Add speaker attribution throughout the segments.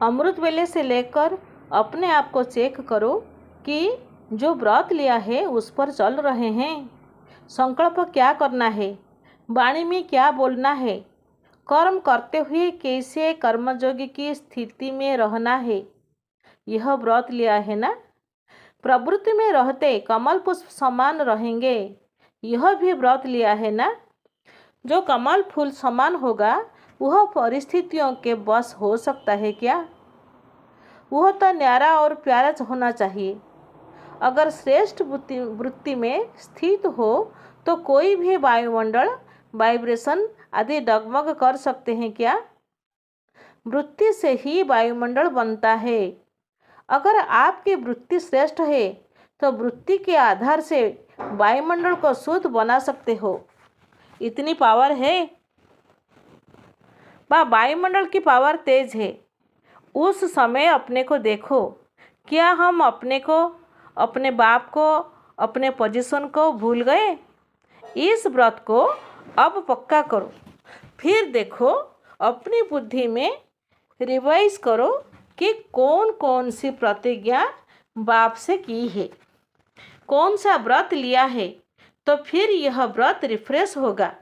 Speaker 1: अमृत वेले से लेकर अपने आप को चेक करो कि जो व्रत लिया है उस पर चल रहे हैं। संकल्प क्या करना है, वाणी में क्या बोलना है, कर्म करते हुए कैसे कर्मयोगी की स्थिति में रहना है। यह व्रत लिया है ना। प्रवृत्ति में रहते कमल पुष्प समान रहेंगे, यह भी व्रत लिया है ना। जो कमल फूल समान होगा वह परिस्थितियों के बस हो सकता है क्या? वह तो न्यारा और प्यारा होना चाहिए। अगर श्रेष्ठ वृत्ति में स्थित हो तो कोई भी वायुमंडल वाइब्रेशन आदि डगमग कर सकते हैं क्या? वृत्ति से ही वायुमंडल बनता है। अगर आपकी वृत्ति श्रेष्ठ है तो वृत्ति के आधार से वायुमंडल को शुद्ध बना सकते हो। इतनी पावर है। वायुमंडल की पावर तेज है। उस समय अपने को देखो, क्या हम अपने को, अपने बाप को, अपने पोजीशन को भूल गए? इस व्रत को अब पक्का करो। फिर देखो, अपनी बुद्धि में रिवाइज करो कि कौन कौन सी प्रतिज्ञा बाप से की है, कौन सा व्रत लिया है। तो फिर यह व्रत रिफ्रेश होगा,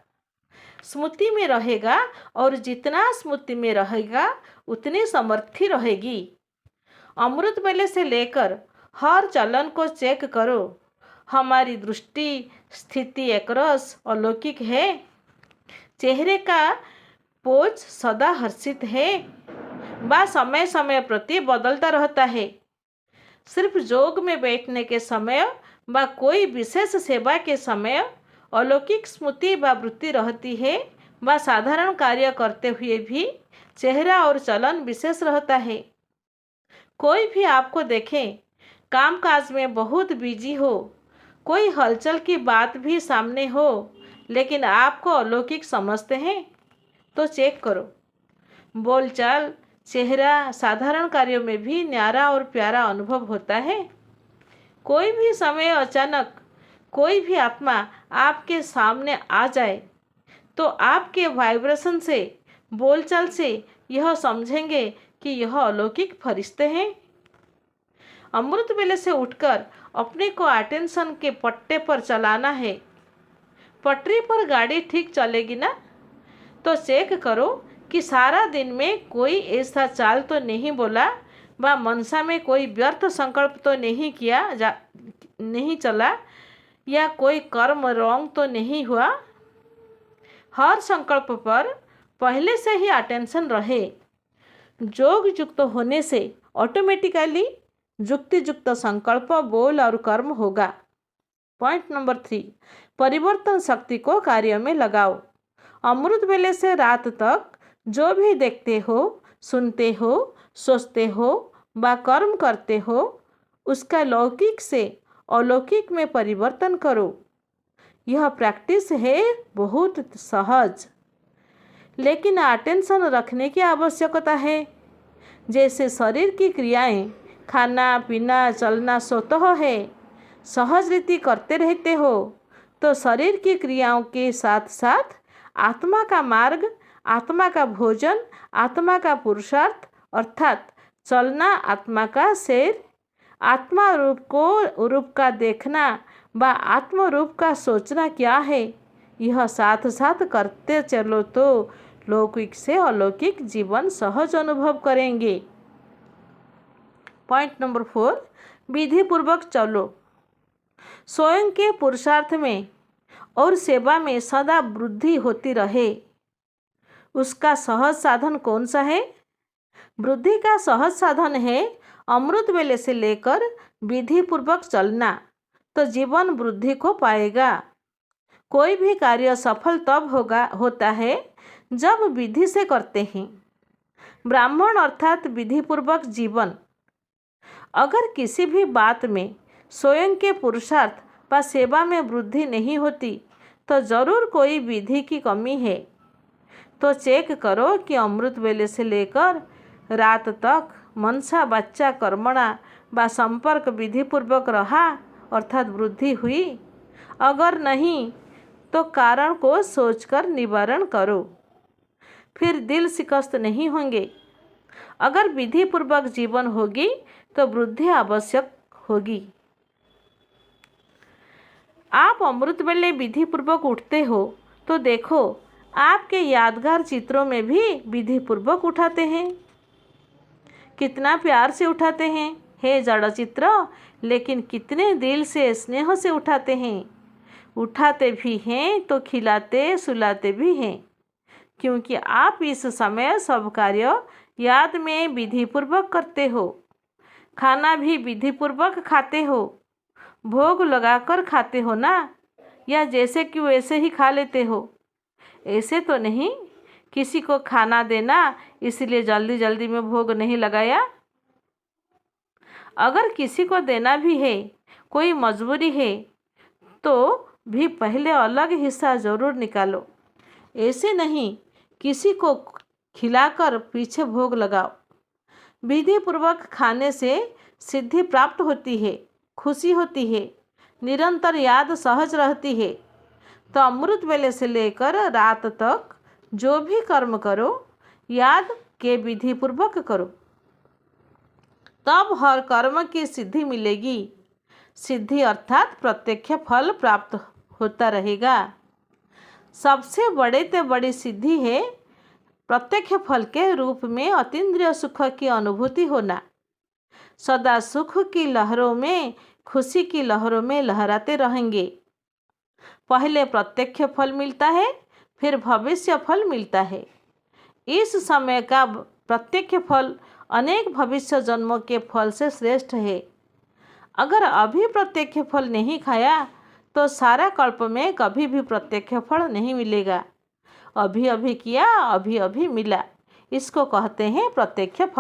Speaker 1: स्मृति में रहेगा, और जितना स्मृति में रहेगा उतनी समर्थी रहेगी। अमृत वेले से लेकर हर चलन को चेक करो। हमारी दृष्टि स्थिति एकरस अलौकिक है। चेहरे का पोज सदा हर्षित है, समय समय प्रति बदलता रहता है। सिर्फ जोग में बैठने के समय कोई विशेष सेवा के समय अलौकिक स्मृति वृत्ति रहती है। साधारण कार्य करते हुए भी चेहरा और चलन विशेष रहता है। कोई भी आपको देखे कामकाज में बहुत बिजी हो, कोई हलचल की बात भी सामने हो, लेकिन आपको अलौकिक समझते हैं, तो चेक करो। बोलचाल, चेहरा, साधारण कार्यों में भी न्यारा और प्यारा अनुभव होता है। कोई भी समय अचानक कोई भी आत्मा आपके सामने आ जाए तो आपके वाइब्रेशन से, बोलचाल से यह समझेंगे कि यह अलौकिक फरिश्ते हैं। अमृत वेले से उठकर अपने को अटेंशन के पट्टे पर चलाना है। पटरी पर गाड़ी ठीक चलेगी ना? तो चेक करो कि सारा दिन में कोई ऐसा चाल तो नहीं बोला, मनसा में कोई व्यर्थ संकल्प तो नहीं चला, या कोई कर्म रॉन्ग तो नहीं हुआ। हर संकल्प पर पहले से ही अटेंशन रहे। जोग युक्त होने से ऑटोमेटिकली युक्ति युक्त संकल्प, बोल और कर्म होगा। पॉइंट नंबर 3, परिवर्तन शक्ति को कार्य में लगाओ। अमृत वेले से रात तक जो भी देखते हो, सुनते हो, सोचते हो कर्म करते हो, उसका लौकिक से अलौकिक में परिवर्तन करो। यह प्रैक्टिस है बहुत सहज, लेकिन अटेंशन रखने की आवश्यकता है। जैसे शरीर की क्रियाएं, खाना पीना चलना स्वतः है, सहज रीति करते रहते हो, तो शरीर की क्रियाओं के साथ साथ आत्मा का मार्ग, आत्मा का भोजन, आत्मा का पुरुषार्थ अर्थात चलना, आत्मा का सैर, आत्मा रूप का देखना आत्म रूप का सोचना क्या है, यह साथ साथ करते चलो तो लौकिक से अलौकिक जीवन सहज अनुभव करेंगे। पॉइंट नंबर 4, विधि पूर्वक चलो। स्वयं के पुरुषार्थ में और सेवा में सदा वृद्धि होती रहे। उसका सहज साधन कौन सा है? वृद्धि का सहज साधन है अमृत वेले से लेकर विधि पूर्वक चलना, तो जीवन वृद्धि को पाएगा। कोई भी कार्य सफल तब होता है जब विधि से करते हैं। ब्राह्मण अर्थात विधि पूर्वक जीवन। अगर किसी भी बात में स्वयं के पुरुषार्थ सेवा में वृद्धि नहीं होती तो जरूर कोई विधि की कमी है। तो चेक करो कि अमृत वेले से लेकर रात तक मनसा वाचा कर्मणा संपर्क विधि पूर्वक रहा अर्थात वृद्धि हुई। अगर नहीं तो कारण को सोचकर निवारण करो, फिर दिल शिकस्त नहीं होंगे। अगर विधि पूर्वक जीवन होगी तो वृद्धि आवश्यक होगी। आप अमृत वेले विधि पूर्वक उठते हो तो देखो आपके यादगार चित्रों में भी विधि पूर्वक उठाते हैं। कितना प्यार से उठाते हैं हे जड़ चित्र, लेकिन कितने दिल से स्नेह से उठाते हैं। उठाते भी हैं तो खिलाते सुलाते भी हैं, क्योंकि आप इस समय सब कार्य याद में विधि पूर्वक करते हो। खाना भी विधि पूर्वक खाते हो, भोग लगाकर खाते हो ना, या जैसे कि वैसे ही खा लेते हो? ऐसे तो नहीं किसी को खाना देना इसलिए जल्दी जल्दी में भोग नहीं लगाया। अगर किसी को देना भी है, कोई मजबूरी है, तो भी पहले अलग हिस्सा ज़रूर निकालो। ऐसे नहीं किसी को खिलाकर पीछे भोग लगाओ। विधि पूर्वक खाने से सिद्धि प्राप्त होती है, खुशी होती है, निरंतर याद सहज रहती है। तो अमृत वेले से लेकर रात तक जो भी कर्म करो याद के विधि पूर्वक करो, तब हर कर्म की सिद्धि मिलेगी। सिद्धि अर्थात प्रत्यक्ष फल प्राप्त होता रहेगा। सबसे बड़े से बड़ी सिद्धि है प्रत्यक्ष फल के रूप में अतीन्द्रिय सुख की अनुभूति होना। सदा सुख की लहरों में, खुशी की लहरों में लहराते रहेंगे। पहले प्रत्यक्ष फल मिलता है, फिर भविष्य फल मिलता है। इस समय का प्रत्यक्ष फल अनेक भविष्य जन्मों के फल से श्रेष्ठ है। अगर अभी प्रत्यक्ष फल नहीं खाया तो सारा कल्प में कभी भी प्रत्यक्ष फल नहीं मिलेगा। अभी अभी किया, अभी अभी मिला, इसको कहते हैं प्रत्यक्ष फल।